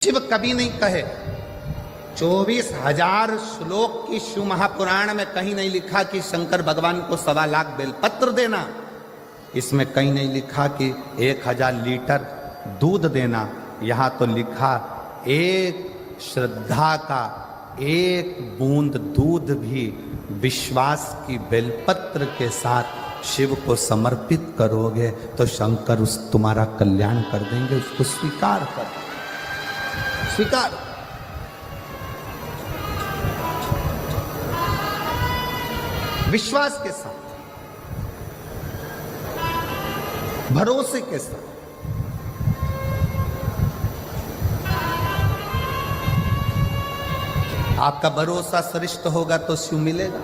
शिव कभी नहीं कहे। 24,000 श्लोक की शिव महापुराण में कहीं नहीं लिखा कि शंकर भगवान को 1.25 लाख बेलपत्र देना। इसमें कहीं नहीं लिखा कि 1000 लीटर दूध देना। यहां तो लिखा एक श्रद्धा का एक बूंद दूध भी विश्वास की बेलपत्र के साथ शिव को समर्पित करोगे तो शंकर उस तुम्हारा कल्याण कर देंगे। उसको स्वीकार कर, स्वीकार। विश्वास के साथ, भरोसे के साथ। आपका भरोसा श्रेष्ठ होगा तो शिव मिलेगा।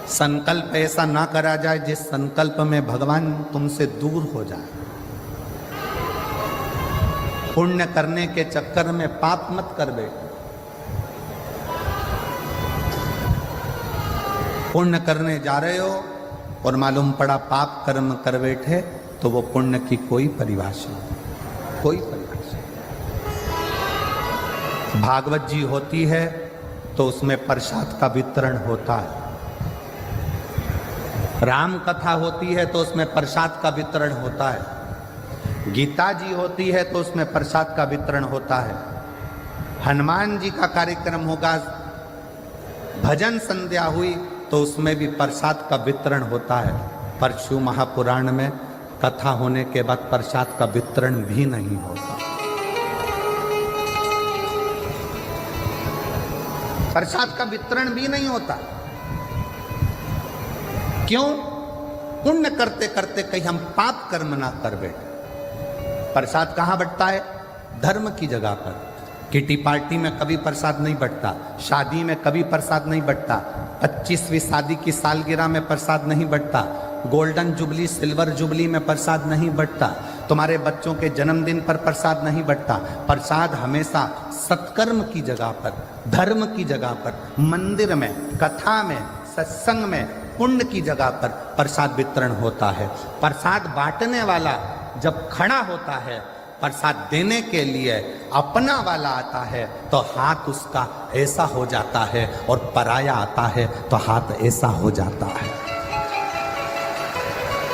संकल्प ऐसा ना करा जाए जिस संकल्प में भगवान तुमसे दूर हो जाए। पुण्य करने के चक्कर में पाप मत कर बैठो। पुण्य करने जा रहे हो और मालूम पड़ा पाप कर्म कर बैठे तो वो पुण्य की कोई परिभाषा नहीं, कोई परिभाषा। भागवत जी होती है तो उसमें प्रसाद का वितरण होता है। राम कथा होती है तो उसमें प्रसाद का वितरण होता है। गीता जी होती है तो उसमें प्रसाद का वितरण होता है। हनुमान जी का कार्यक्रम होगा, भजन संध्या हुई तो उसमें भी प्रसाद का वितरण होता है। पर शिव महापुराण में कथा होने के बाद प्रसाद का वितरण भी नहीं होता। प्रसाद का वितरण भी नहीं होता। क्यों? पुण्य करते करते कहीं हम पाप कर्म ना कर बैठे। प्रसाद कहां बंटता है? धर्म की जगह पर। किटी पार्टी में कभी प्रसाद नहीं बंटता, शादी में कभी प्रसाद नहीं बंटता, 25वीं शादी की सालगिरह में प्रसाद नहीं बंटता, गोल्डन जुबली सिल्वर जुबली में प्रसाद नहीं बंटता, तुम्हारे बच्चों के जन्मदिन पर प्रसाद नहीं बंटता। प्रसाद हमेशा सत्कर्म की जगह पर, धर्म की जगह पर, मंदिर में, कथा में, सत्संग में, पुण्य की जगह पर प्रसाद वितरण होता है। प्रसाद बांटने वाला जब खड़ा होता है प्रसाद देने के लिए, अपना वाला आता है तो हाथ उसका ऐसा हो जाता है और पराया आता है तो हाथ ऐसा हो जाता है।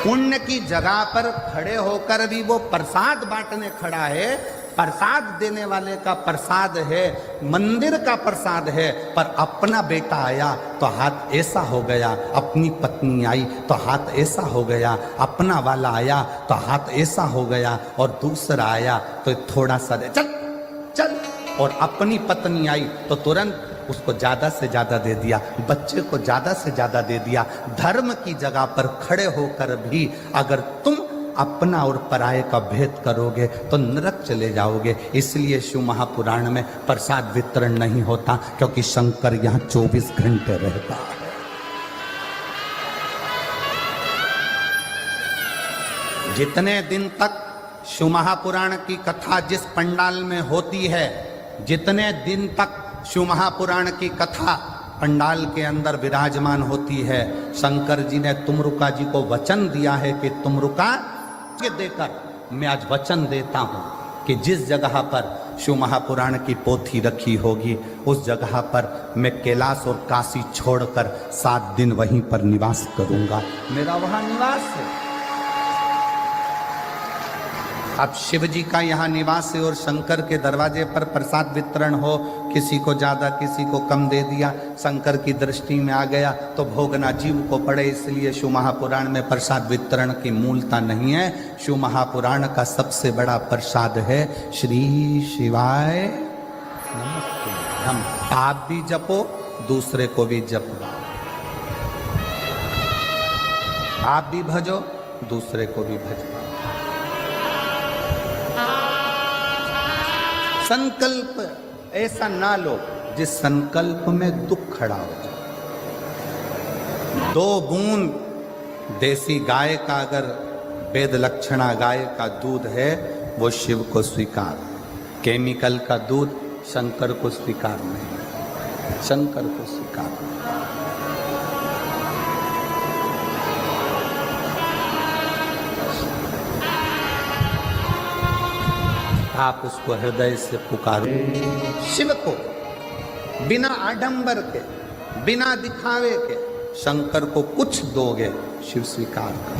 पुण्य की जगह पर खड़े होकर भी वो प्रसाद बांटने खड़ा है। प्रसाद देने वाले का प्रसाद है, मंदिर का प्रसाद है, पर अपना बेटा आया तो हाथ ऐसा हो गया, अपनी पत्नी आई तो हाथ ऐसा हो गया, अपना वाला आया तो हाथ ऐसा हो गया, और दूसरा आया तो थोड़ा सा चल चल, और अपनी पत्नी आई तो तुरंत उसको ज्यादा से ज्यादा दे दिया, बच्चे को ज्यादा से ज्यादा दे दिया। धर्म की जगह पर खड़े होकर भी अगर तुम अपना और पराये का भेद करोगे तो नरक चले जाओगे। इसलिए शिव महापुराण में प्रसाद वितरण नहीं होता, क्योंकि शंकर यहाँ 24 घंटे रहता है। जितने दिन तक शिव महापुराण की कथा जिस पंडाल में होती है, जितने दिन तक शिव महापुराण की कथा पंडाल के अंदर विराजमान होती है, शंकर जी ने तुमरुका जी को वचन दिया है कि तुमरुका के देकर मैं आज वचन देता हूं कि जिस जगह पर शिव महापुराण की पोथी रखी होगी उस जगह पर मैं कैलाश और काशी छोड़कर 7 दिन वहीं पर निवास करूंगा। मेरा वहां निवास है। अब शिव जी का यहाँ निवास है और शंकर के दरवाजे पर प्रसाद वितरण हो, किसी को ज्यादा किसी को कम दे दिया, शंकर की दृष्टि में आ गया तो भोगना जीव को पड़े। इसलिए शिव महापुराण में प्रसाद वितरण की मूलता नहीं है। शिव महापुराण का सबसे बड़ा प्रसाद है श्री शिवाय नमस्ते। हम आप भी जपो, दूसरे को भी जपो, आप भी भजो, दूसरे को भी भजो। संकल्प ऐसा ना लो जिस संकल्प में दुख खड़ा हो जाए। 2 बूंद देसी गाय का अगर वेद लक्षणा गाय का दूध है वो शिव को स्वीकार, केमिकल का दूध शंकर को स्वीकार नहीं, शंकर को स्वीकार नहीं। आप उसको हृदय से पुकारो। शिव को बिना आडंबर के, बिना दिखावे के शंकर को कुछ दोगे, शिव स्वीकार कर,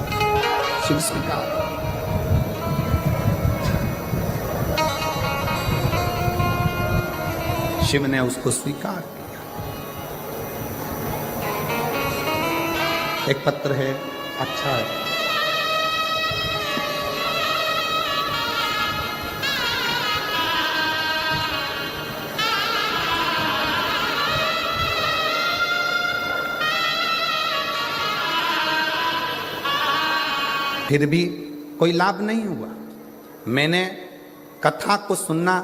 शिव स्वीकार। शिव ने उसको स्वीकार किया। एक पत्र है, अच्छा है। फिर भी कोई लाभ नहीं हुआ। मैंने कथा को सुनना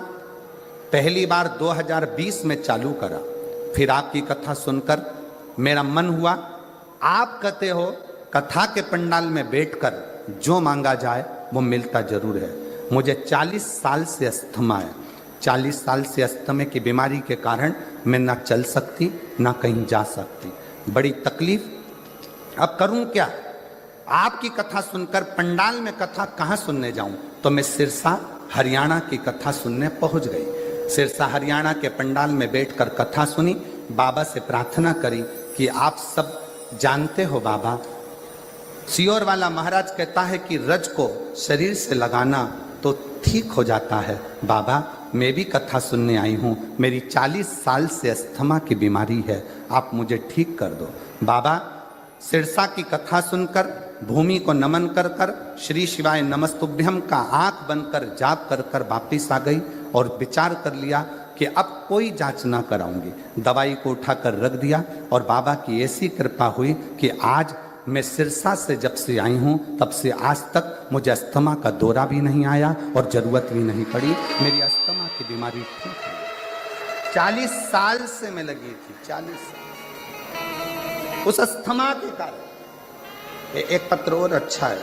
पहली बार 2020 में चालू करा, फिर आपकी कथा सुनकर मेरा मन हुआ। आप कहते हो कथा के पंडाल में बैठकर जो मांगा जाए वो मिलता जरूर है। मुझे 40 साल से अस्थमा है। 40 साल से अस्थमा की बीमारी के कारण मैं ना चल सकती ना कहीं जा सकती, बड़ी तकलीफ। अब करूं क्या? आपकी कथा सुनकर पंडाल में कथा कहाँ सुनने जाऊं? तो मैं सिरसा हरियाणा की कथा सुनने पहुंच गई। सिरसा हरियाणा के पंडाल में बैठकर कथा सुनी। बाबा से प्रार्थना करी कि आप सब जानते हो बाबा, सियोर वाला महाराज कहता है कि रज को शरीर से लगाना तो ठीक हो जाता है। बाबा मैं भी कथा सुनने आई हूँ, मेरी 40 साल से अस्थमा की बीमारी है, आप मुझे ठीक कर दो। बाबा सिरसा की कथा सुनकर भूमि को नमन कर कर श्री शिवाय नमस्तुभ्यम का आंख बंद कर जाप कर कर वापिस आ गई और विचार कर लिया कि अब कोई जांच ना कराऊंगी। दवाई को उठाकर रख दिया और बाबा की ऐसी कृपा हुई कि आज मैं सिरसा से जब से आई हूँ तब से आज तक मुझे अस्थमा का दौरा भी नहीं आया और जरूरत भी नहीं पड़ी। मेरी अस्थमा की बीमारी ठीक है। 40 साल से मैं लगी थी, 40 साल उस अस्थमा के कारण। एक पत्र और अच्छा है।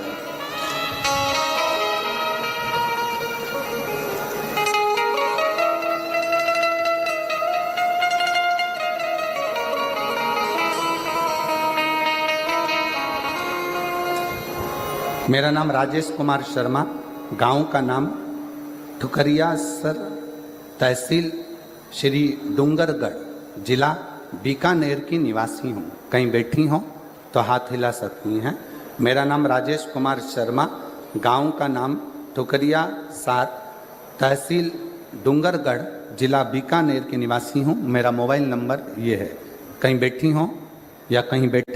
मेरा नाम राजेश कुमार शर्मा, गांव का नाम ठुकरिया सर, तहसील श्री डूंगरगढ़, जिला बीकानेर की निवासी हूँ। कहीं बैठी हो तो हाथ हिला सकती हैं। मेरा नाम राजेश कुमार शर्मा, गांव का नाम ठुकरिया सार, तहसील डूंगरगढ़, जिला बीकानेर की निवासी हूँ। मेरा मोबाइल नंबर ये है। कहीं बैठी हो या कहीं बैठे